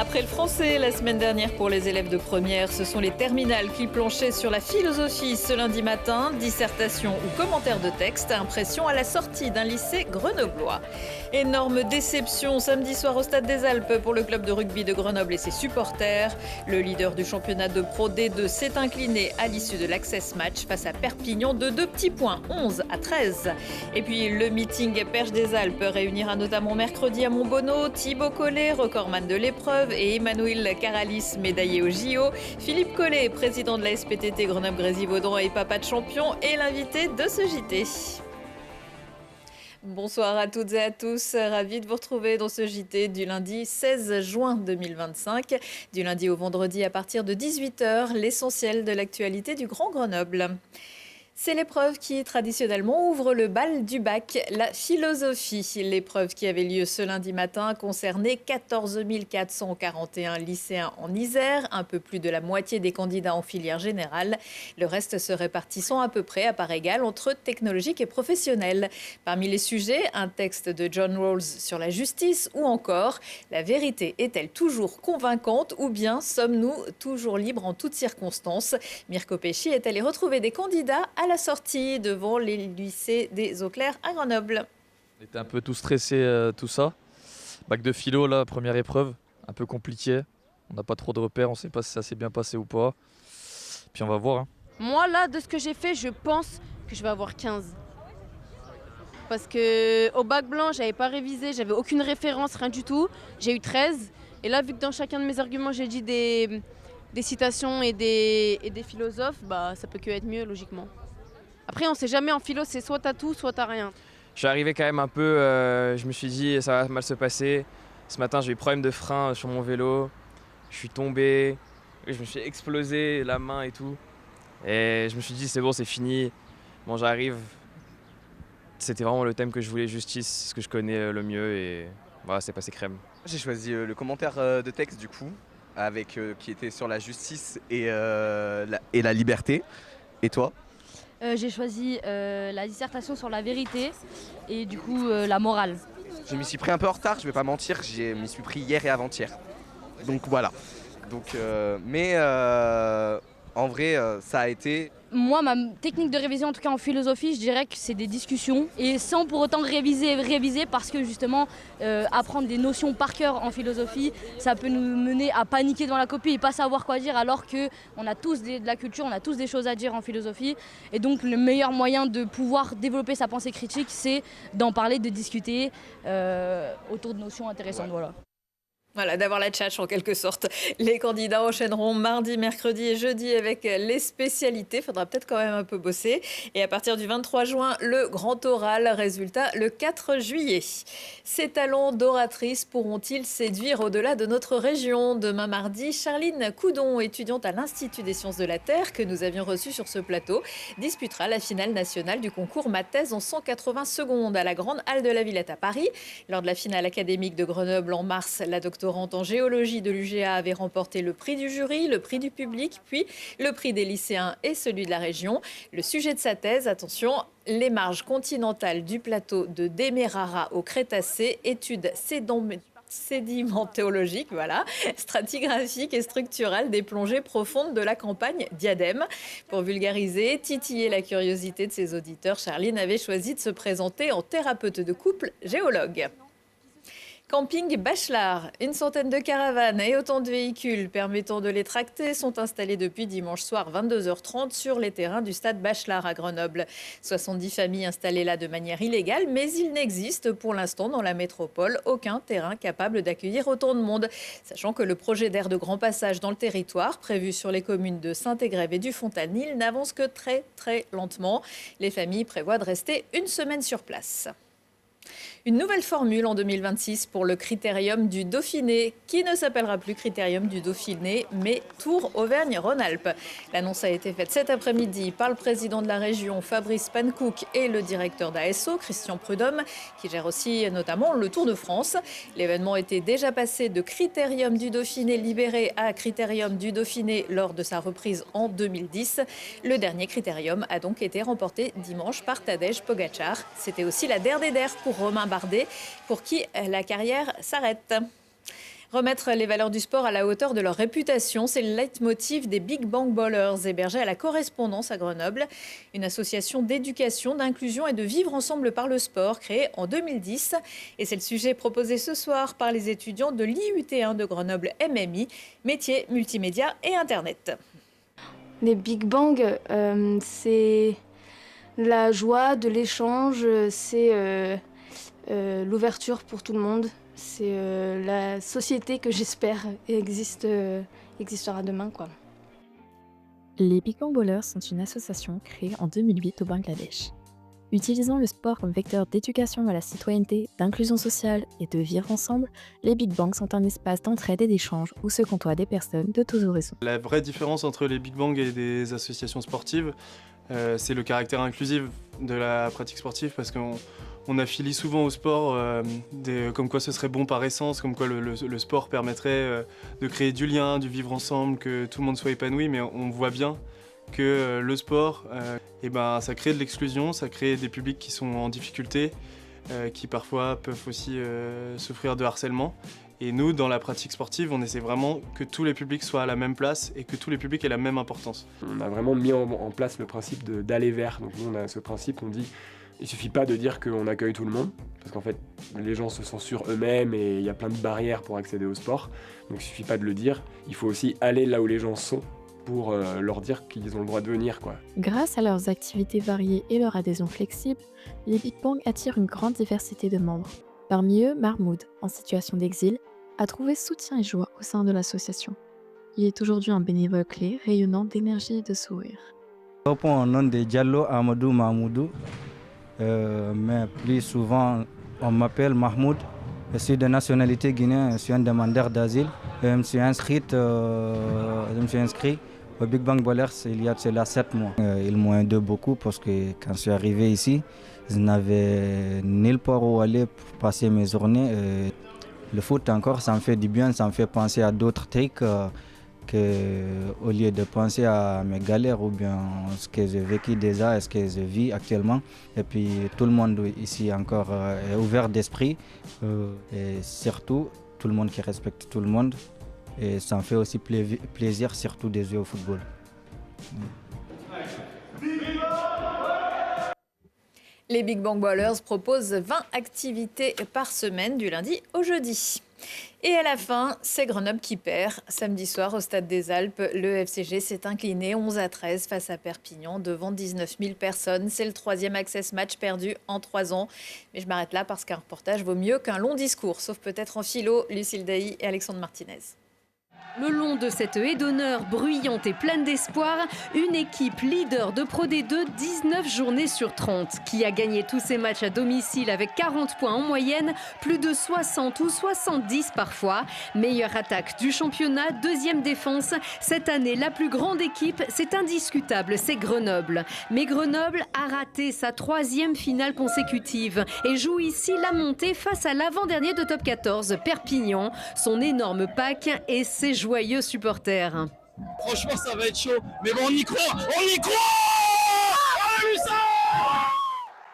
Après le français, la semaine dernière pour les élèves de première, ce sont les terminales qui planchaient sur la philosophie ce lundi matin. Dissertation ou commentaire de texte, impression à la sortie d'un lycée grenoblois. Énorme déception samedi soir au Stade des Alpes pour le club de rugby de Grenoble et ses supporters. Le leader du championnat de Pro D2 s'est incliné à l'issue de l'Access Match face à Perpignan de 2 petits points, 11-13. Et puis le meeting Perche des Alpes réunira notamment mercredi à Montbonneau Thibaut Collet, recordman de l'épreuve, et Emmanuel Caralis, médaillé au JO. Philippe Collet, président de la SPTT Grenoble-Grésivaudan et papa de champion, est l'invité de ce JT. Bonsoir à toutes et à tous, ravi de vous retrouver dans ce JT du lundi 16 juin 2025. Du lundi au vendredi à partir de 18h, l'essentiel de l'actualité du Grand Grenoble. C'est l'épreuve qui, traditionnellement, ouvre le bal du bac, la philosophie. L'épreuve qui avait lieu ce lundi matin concernait 14 441 lycéens en Isère, un peu plus de la moitié des candidats en filière générale. Le reste se répartissant à peu près à part égale entre technologique et professionnel. Parmi les sujets, un texte de John Rawls sur la justice ou encore « La vérité est-elle toujours convaincante ou bien sommes-nous toujours libres en toutes circonstances ?» Mirko Pesci est allé retrouver des candidats à la sortie devant les lycées des Eaux Claires à Grenoble. On était un peu tout stressé, tout ça. Bac de philo, là, première épreuve, un peu compliqué. On n'a pas trop de repères, on ne sait pas si ça s'est bien passé ou pas. Puis on va voir. Moi, là, de ce que j'ai fait, je pense que je vais avoir 15. Parce qu'au bac blanc, j'avais pas révisé, j'avais aucune référence, rien du tout. J'ai eu 13. Et là, vu que dans chacun de mes arguments, j'ai dit des citations et des philosophes, bah, ça peut que être mieux, logiquement. Après, on sait jamais en philo, c'est soit t'as tout, soit t'as rien. Je suis arrivé quand même un peu, je me suis dit ça va mal se passer. Ce matin, j'ai eu problème de frein sur mon vélo. Je suis tombé, je me suis explosé la main et tout. Et je me suis dit c'est bon, c'est fini. Bon, j'arrive. C'était vraiment le thème que je voulais, justice, ce que je connais le mieux. Et voilà, c'est passé crème. J'ai choisi le commentaire de texte du coup, qui était sur la justice et la liberté. Et toi ? J'ai choisi la dissertation sur la vérité et du coup la morale. Je m'y suis pris un peu en retard, je vais pas mentir, je m'y suis pris hier et avant-hier. Donc voilà. Mais en vrai, ça a été... Moi, ma technique de révision, en tout cas en philosophie, je dirais que c'est des discussions et sans pour autant réviser parce que justement, apprendre des notions par cœur en philosophie, ça peut nous mener à paniquer devant la copie et pas savoir quoi dire alors qu'on a tous de la culture, on a tous des choses à dire en philosophie. Et donc, le meilleur moyen de pouvoir développer sa pensée critique, c'est d'en parler, de discuter autour de notions intéressantes. Ouais. Voilà. Voilà, d'avoir la tchatche en quelque sorte. Les candidats enchaîneront mardi, mercredi et jeudi avec les spécialités. Faudra peut-être quand même un peu bosser. Et à partir du 23 juin, le grand oral. Résultat, le 4 juillet. Ces talents d'oratrice pourront-ils séduire au-delà de notre région ? Demain mardi, Charline Coudon, étudiante à l'Institut des sciences de la Terre, que nous avions reçue sur ce plateau, disputera la finale nationale du concours Ma thèse en 180 secondes à la Grande Halle de la Villette à Paris. Lors de la finale académique de Grenoble en mars, la doctorante en géologie de l'UGA avait remporté le prix du jury, le prix du public, puis le prix des lycéens et celui de la région. Le sujet de sa thèse, attention, les marges continentales du plateau de Demerara au Crétacé, études sédimentéologiques, voilà, stratigraphiques et structurales des plongées profondes de la campagne Diadème. Pour vulgariser, titiller la curiosité de ses auditeurs, Charline avait choisi de se présenter en thérapeute de couple géologue. Camping Bachelard, une centaine de caravanes et autant de véhicules permettant de les tracter sont installés depuis dimanche soir 22h30 sur les terrains du stade Bachelard à Grenoble. 70 familles installées là de manière illégale, mais il n'existe pour l'instant dans la métropole aucun terrain capable d'accueillir autant de monde. Sachant que le projet d'aire de grand passage dans le territoire, prévu sur les communes de Saint-Égrève et du Fontanil, n'avance que très lentement. Les familles prévoient de rester une semaine sur place. Une nouvelle formule en 2026 pour le Critérium du Dauphiné, qui ne s'appellera plus Critérium du Dauphiné, mais Tour Auvergne-Rhône-Alpes. L'annonce a été faite cet après-midi par le président de la région, Fabrice Pankouk, et le directeur d'ASO, Christian Prudhomme, qui gère aussi notamment le Tour de France. L'événement était déjà passé de Critérium du Dauphiné libéré à Critérium du Dauphiné lors de sa reprise en 2010. Le dernier Critérium a donc été remporté dimanche par Tadej Pogacar. C'était aussi la der des der pour Romain Bardet, pour qui la carrière s'arrête. Remettre les valeurs du sport à la hauteur de leur réputation, c'est le leitmotiv des Big Bang Ballers, hébergés à la Correspondance à Grenoble. Une association d'éducation, d'inclusion et de vivre ensemble par le sport, créée en 2010. Et c'est le sujet proposé ce soir par les étudiants de l'IUT1 de Grenoble MMI, métiers, multimédia et Internet. Les Big Bang, c'est la joie de l'échange, c'est l'ouverture pour tout le monde. C'est la société que j'espère existera demain, quoi. Les Big Bang Ballers sont une association créée en 2008 au Bangladesh. Utilisant le sport comme vecteur d'éducation à la citoyenneté, d'inclusion sociale et de vivre ensemble, les Big Bang sont un espace d'entraide et d'échange où se côtoient des personnes de tous horizons. La vraie différence entre les Big Bang et des associations sportives, c'est le caractère inclusif de la pratique sportive, parce qu'on affilie souvent au sport comme quoi ce serait bon par essence, comme quoi le sport permettrait de créer du lien, du vivre ensemble, que tout le monde soit épanoui, mais on voit bien que le sport, ça crée de l'exclusion, ça crée des publics qui sont en difficulté, qui parfois peuvent aussi souffrir de harcèlement. Et nous, dans la pratique sportive, on essaie vraiment que tous les publics soient à la même place et que tous les publics aient la même importance. On a vraiment mis en place le principe d'aller vers. Donc nous, on a ce principe, on dit, il suffit pas de dire qu'on accueille tout le monde, parce qu'en fait, les gens se censurent eux-mêmes et il y a plein de barrières pour accéder au sport. Donc il suffit pas de le dire, il faut aussi aller là où les gens sont pour leur dire qu'ils ont le droit de venir, quoi. Grâce à leurs activités variées et leur adhésion flexible, les Big Bang attirent une grande diversité de membres. Parmi eux, Mahmoud, en situation d'exil, a trouvé soutien et joie au sein de l'association. Il est aujourd'hui un bénévole clé, rayonnant d'énergie et de sourire. Je réponds au nom de Diallo Amadou Mahmoudou, mais plus souvent on m'appelle Mahmoud. Je suis de nationalité guinéenne, je suis un demandeur d'asile. Je me suis inscrit au Big Bang Ballers il y a cela 7 mois. Ils m'ont aidé beaucoup parce que quand je suis arrivé ici, je n'avais nulle part où aller pour passer mes journées. Le foot encore, ça me fait du bien, ça me fait penser à d'autres trucs au lieu de penser à mes galères ou bien ce que j'ai vécu déjà et ce que je vis actuellement. Et puis tout le monde ici encore est ouvert d'esprit et surtout tout le monde qui respecte tout le monde. Et ça me fait aussi plaisir surtout de jouer au football. Les Big Bang Ballers proposent 20 activités par semaine du lundi au jeudi. Et à la fin, c'est Grenoble qui perd. Samedi soir, au Stade des Alpes, le FCG s'est incliné 11-13 face à Perpignan devant 19 000 personnes. C'est le 3e Access Match perdu en 3 ans. Mais je m'arrête là parce qu'un reportage vaut mieux qu'un long discours, sauf peut-être en philo, Lucille Dailly et Alexandre Martinez. Le long de cette haie d'honneur bruyante et pleine d'espoir, une équipe leader de Pro D2 19 journées sur 30, qui a gagné tous ses matchs à domicile avec 40 points en moyenne, plus de 60 ou 70 parfois. Meilleure attaque du championnat, 2e défense. Cette année, la plus grande équipe, c'est indiscutable, c'est Grenoble. Mais Grenoble a raté sa 3e finale consécutive et joue ici la montée face à l'avant-dernier de top 14, Perpignan, son énorme pack et ses joyeux supporters. Franchement, ça va être chaud, mais bon, on y croit.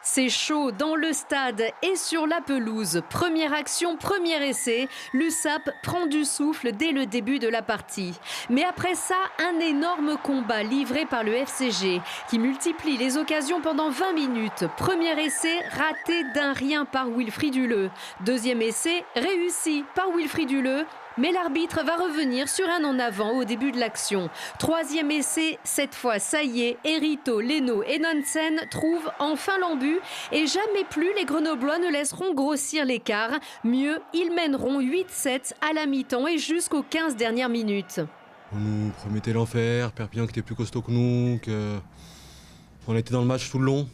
C'est chaud dans le stade et sur la pelouse. Première action, premier essai. L'USAP prend du souffle dès le début de la partie. Mais après ça, un énorme combat livré par le FCG qui multiplie les occasions pendant 20 minutes. Premier essai raté d'un rien par Wilfried Huleux. 2e essai réussi par Wilfried Huleux. Mais l'arbitre va revenir sur un en avant au début de l'action. 3e essai, cette fois ça y est, Erito, Leno et Nansen trouvent enfin l'embut. Et jamais plus les Grenoblois ne laisseront grossir l'écart. Mieux, ils mèneront 8-7 à la mi-temps et jusqu'aux 15 dernières minutes. On nous promettait l'enfer, Perpignan qui était plus costaud que nous, on était dans le match tout le long.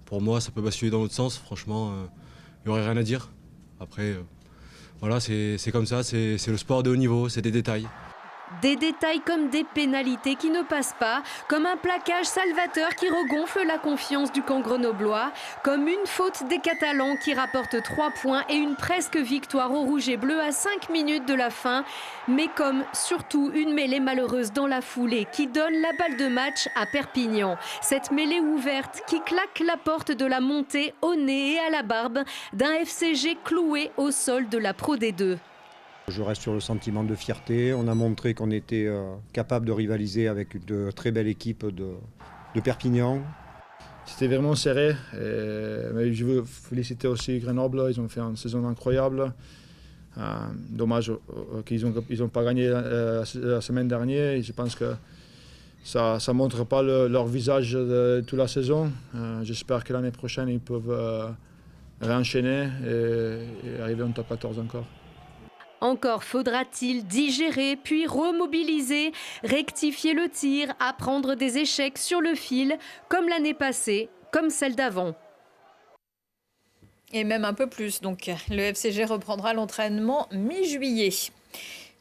Pour moi, ça peut basculer dans l'autre sens, franchement, il n'y aurait rien à dire. Après... Voilà, c'est comme ça, c'est le sport de haut niveau, c'est des détails. Des détails comme des pénalités qui ne passent pas, comme un plaquage salvateur qui regonfle la confiance du camp grenoblois, comme une faute des Catalans qui rapporte 3 points et une presque victoire au rouge et bleu à 5 minutes de la fin, mais comme surtout une mêlée malheureuse dans la foulée qui donne la balle de match à Perpignan. Cette mêlée ouverte qui claque la porte de la montée au nez et à la barbe d'un FCG cloué au sol de la Pro D2. Je reste sur le sentiment de fierté. On a montré qu'on était capable de rivaliser avec une très belle équipe de Perpignan. C'était vraiment serré. Mais je veux féliciter aussi Grenoble. Ils ont fait une saison incroyable. Dommage qu'ils n'ont pas gagné la semaine dernière. Et je pense que ça ne montre pas leur visage de toute la saison. J'espère que l'année prochaine, ils peuvent réenchaîner et arriver en top 14 encore. Encore faudra-t-il digérer, puis remobiliser, rectifier le tir, apprendre des échecs sur le fil, comme l'année passée, comme celle d'avant. Et même un peu plus. Donc, le FCG reprendra l'entraînement mi-juillet.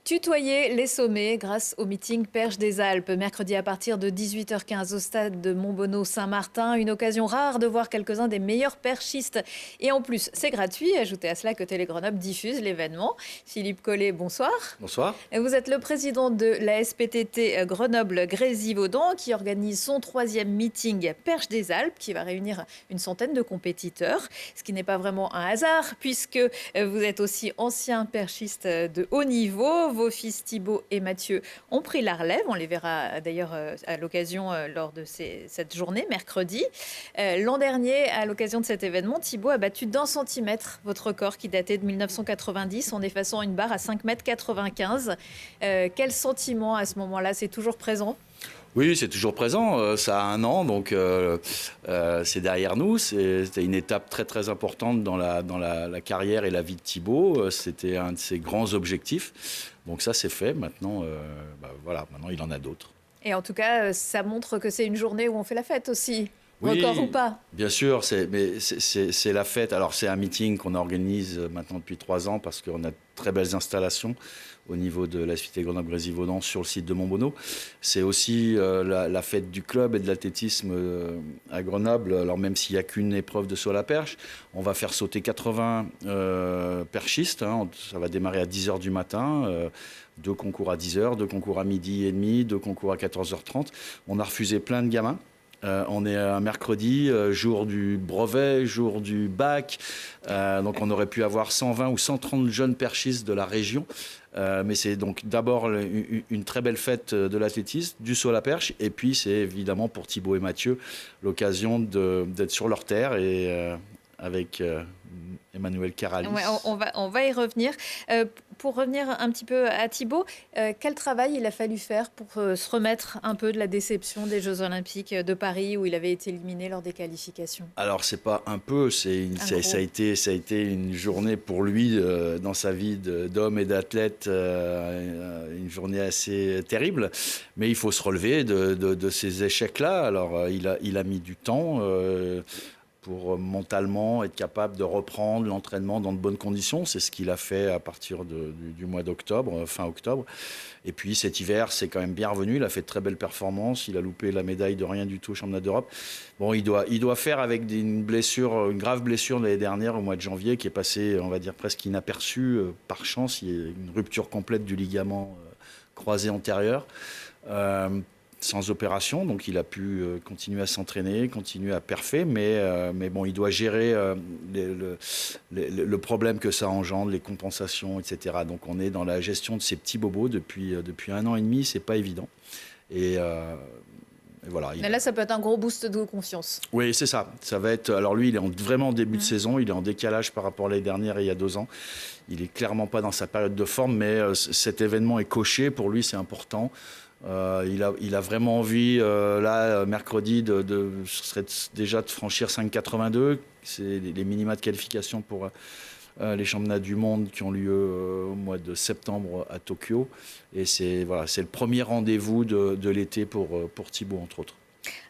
Tutoyer les sommets grâce au meeting Perche des Alpes. Mercredi à partir de 18h15 au stade de Montbonneau-Saint-Martin. Une occasion rare de voir quelques-uns des meilleurs perchistes. Et en plus, c'est gratuit. Ajoutez à cela que Télé Grenoble diffuse l'événement. Philippe Collet, bonsoir. Bonsoir. Vous êtes le président de la SPTT Grenoble-Grésivaudan qui organise son 3e meeting Perche des Alpes qui va réunir une centaine de compétiteurs. Ce qui n'est pas vraiment un hasard puisque vous êtes aussi ancien perchiste de haut niveau. Vos fils Thibaut et Mathieu ont pris la relève. On les verra d'ailleurs à l'occasion lors de cette journée, mercredi. L'an dernier, à l'occasion de cet événement, Thibaut a battu d'1 centimètre votre record qui datait de 1990 en effaçant une barre à 5,95 m. Quel sentiment à ce moment-là? C'est toujours présent? Oui, c'est toujours présent. Ça a 1 an, donc c'est derrière nous. C'était une étape très très importante dans la carrière et la vie de Thibaut. C'était un de ses grands objectifs. Donc ça, c'est fait. Maintenant, voilà, maintenant il en a d'autres. Et en tout cas, ça montre que c'est une journée où on fait la fête aussi. Oui, record ou pas? Bien sûr, c'est la fête. Alors c'est un meeting qu'on organise maintenant depuis 3 ans parce qu'on a de très belles installations au niveau de la SPTT Grenoble-Grésivaudan sur le site de Montbonneau. C'est aussi la fête du club et de l'athlétisme à Grenoble. Alors même s'il n'y a qu'une épreuve de saut à la perche, on va faire sauter 80 perchistes. Hein. Ça va démarrer à 10h du matin. 2 concours à 10h, 2 concours à 12h30, 2 concours à 14h30. On a refusé plein de gamins. On est un mercredi, jour du brevet, jour du bac. Donc on aurait pu avoir 120 ou 130 jeunes perchistes de la région. Mais c'est donc d'abord une très belle fête de l'athlétisme, du saut à la perche. Et puis c'est évidemment pour Thibaut et Mathieu l'occasion d'être sur leur terre et avec Emmanuel Caralis. Ouais, on va y revenir. Pour revenir un petit peu à Thibaut, quel travail il a fallu faire pour se remettre un peu de la déception des Jeux Olympiques de Paris où il avait été éliminé lors des qualifications? Alors c'est pas un peu, ça a été une journée pour lui dans sa vie d'homme et d'athlète, une journée assez terrible. Mais il faut se relever de ces échecs-là. Alors il a mis du temps. Pour mentalement être capable de reprendre l'entraînement dans de bonnes conditions. C'est ce qu'il a fait à partir du mois d'octobre, fin octobre. Et puis cet hiver, c'est quand même bien revenu. Il a fait de très belles performances. Il a loupé la médaille de rien du tout au championnat d'Europe. Bon, il doit faire avec une grave blessure de l'année dernière, au mois de janvier, qui est passée, on va dire, presque inaperçue. Par chance, il y a une rupture complète du ligament croisé antérieur. Sans opération, donc il a pu continuer à s'entraîner, continuer à perfer, mais bon, il doit gérer le problème que ça engendre, les compensations, etc. Donc on est dans la gestion de ces petits bobos depuis 1 an et demi, c'est pas évident. Et voilà. Mais là, ça peut être un gros boost de confiance. Oui, c'est ça. Ça va être. Alors lui, il est vraiment en début de saison, il est en décalage par rapport à l'année dernière et il y a 2 ans. Il est clairement pas dans sa période de forme, mais cet événement est coché. Pour lui, c'est important. Il a vraiment envie, là, mercredi, ce serait déjà de franchir 5,82. C'est les minima de qualification pour les championnats du monde qui ont lieu au mois de septembre à Tokyo. Et c'est le premier rendez-vous de l'été pour Thibaut, entre autres.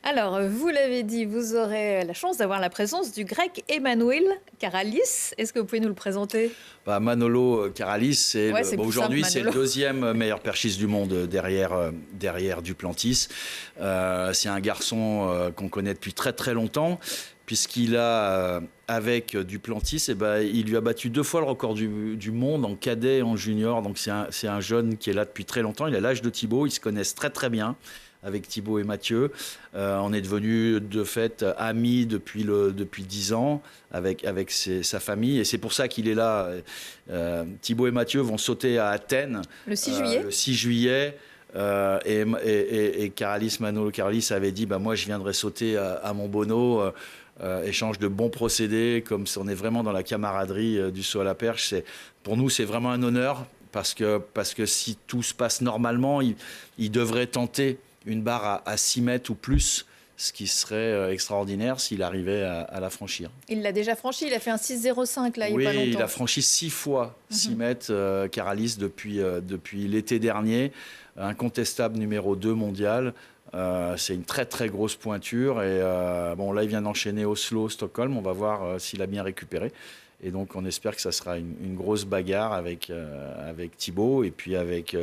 Alors, vous l'avez dit, vous aurez la chance d'avoir la présence du grec Emmanuel Karalis. Est-ce que vous pouvez nous le présenter? Manolo Karalis, aujourd'hui, c'est le Manolo. deuxième meilleur perchiste du monde derrière Duplantis. C'est un garçon qu'on connaît depuis très très longtemps, puisqu'il a, avec Duplantis, il lui a battu 2 fois le record du monde en cadet et en junior. Donc c'est un jeune qui est là depuis très longtemps. Il a l'âge de Thibaut, ils se connaissent très très bien avec Thibaut et Mathieu. On est devenus de fait amis depuis 10 ans avec sa famille. Et c'est pour ça qu'il est là. Thibaut et Mathieu vont sauter à Athènes le 6 juillet. Le 6 juillet. Et Manolo Karalis avait dit moi je viendrai sauter à Montbono, échange de bons procédés, comme on est vraiment dans la camaraderie du saut à la perche. Pour nous c'est vraiment un honneur parce que si tout se passe normalement, il devrait tenter une barre à 6 mètres ou plus, ce qui serait extraordinaire s'il arrivait à la franchir. Il l'a déjà franchi, il a fait un 6,05 là, il oui, n'y a pas longtemps. Il a franchi 6 fois 6 mètres, Karalis, depuis l'été dernier. Incontestable numéro 2 mondial. C'est une très très grosse pointure. Et là, il vient d'enchaîner Oslo, Stockholm. On va voir s'il a bien récupéré. Et donc, on espère que ça sera une grosse bagarre avec Thibaut et puis avec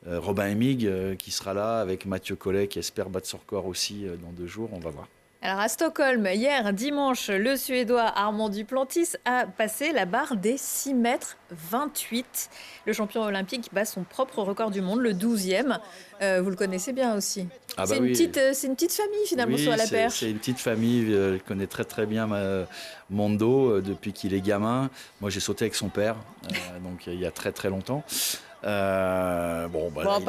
Robin Emig qui sera là, avec Mathieu Collet qui espère battre son record aussi dans 2 jours. On va voir. Alors à Stockholm, hier dimanche, le Suédois Armand Duplantis a passé la barre des 6 mètres 28. Le champion olympique bat son propre record du monde, le 12e. Vous le connaissez bien aussi. C'est une petite famille finalement sur la perche. C'est une petite famille. Je connais très très bien Mondo depuis qu'il est gamin. Moi j'ai sauté avec son père, donc il y a très très longtemps. Pas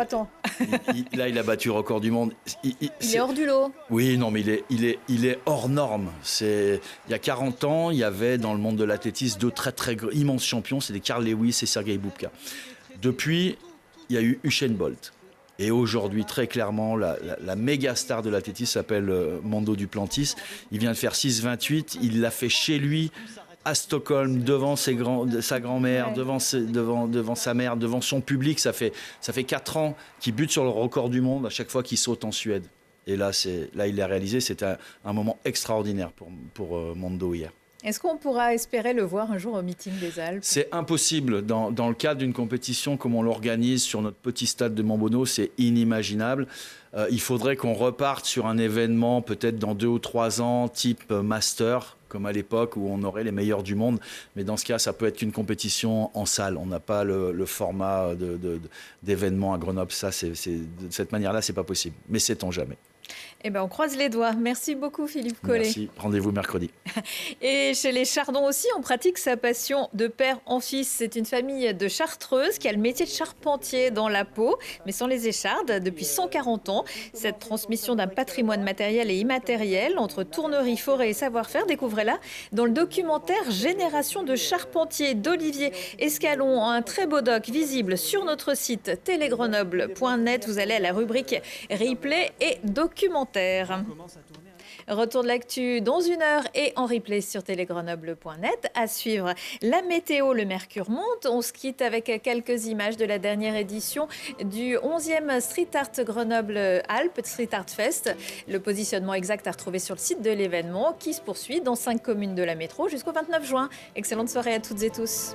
tant. Là, il a battu le record du monde. Il est hors du lot. Oui, non, mais il est hors norme. Il y a 40 ans, il y avait dans le monde de l'athlétisme 2 très très immenses champions, c'était Carl Lewis et Sergei Bubka. Depuis, il y a eu Usain Bolt. Et aujourd'hui, très clairement, la méga star de l'athlétisme s'appelle Mondo Duplantis. Il vient de faire 6,28. Il l'a fait chez lui, à Stockholm, devant sa grand-mère, devant sa mère, devant son public. Ça fait 4 ans qu'il bute sur le record du monde à chaque fois qu'il saute en Suède. Et là, il l'a réalisé. C'était un moment extraordinaire pour Mondo hier. Est-ce qu'on pourra espérer le voir un jour au meeting des Alpes? C'est impossible. Dans le cadre d'une compétition comme on l'organise sur notre petit stade de Montbono, c'est inimaginable. Il faudrait qu'on reparte sur un événement peut-être dans 2 ou 3 ans, type Master, comme à l'époque où on aurait les meilleurs du monde. Mais dans ce cas, ça peut être qu'une compétition en salle. On n'a pas le format d'événement à Grenoble. Ça, de cette manière-là, c'est pas possible. Mais sait-on jamais. Eh ben, on croise les doigts. Merci beaucoup, Philippe Collet. Merci. Rendez-vous mercredi. Et chez les Chardons aussi, on pratique sa passion de père en fils. C'est une famille de chartreuses qui a le métier de charpentier dans la peau, mais sans les échardes, depuis 140 ans. Cette transmission d'un patrimoine matériel et immatériel entre tournerie, forêt et savoir-faire, découvrez-la dans le documentaire Génération de charpentiers d'Olivier Escalon. Un très beau doc visible sur notre site télégrenoble.net. Vous allez à la rubrique replay et documentaire. Retour de l'actu dans 1 heure et en replay sur télégrenoble.net. À suivre la météo, le mercure monte. On se quitte avec quelques images de la dernière édition du 11e Street Art Grenoble Alpes, Street Art Fest. Le positionnement exact à retrouver sur le site de l'événement qui se poursuit dans 5 communes de la métro jusqu'au 29 juin. Excellente soirée à toutes et tous.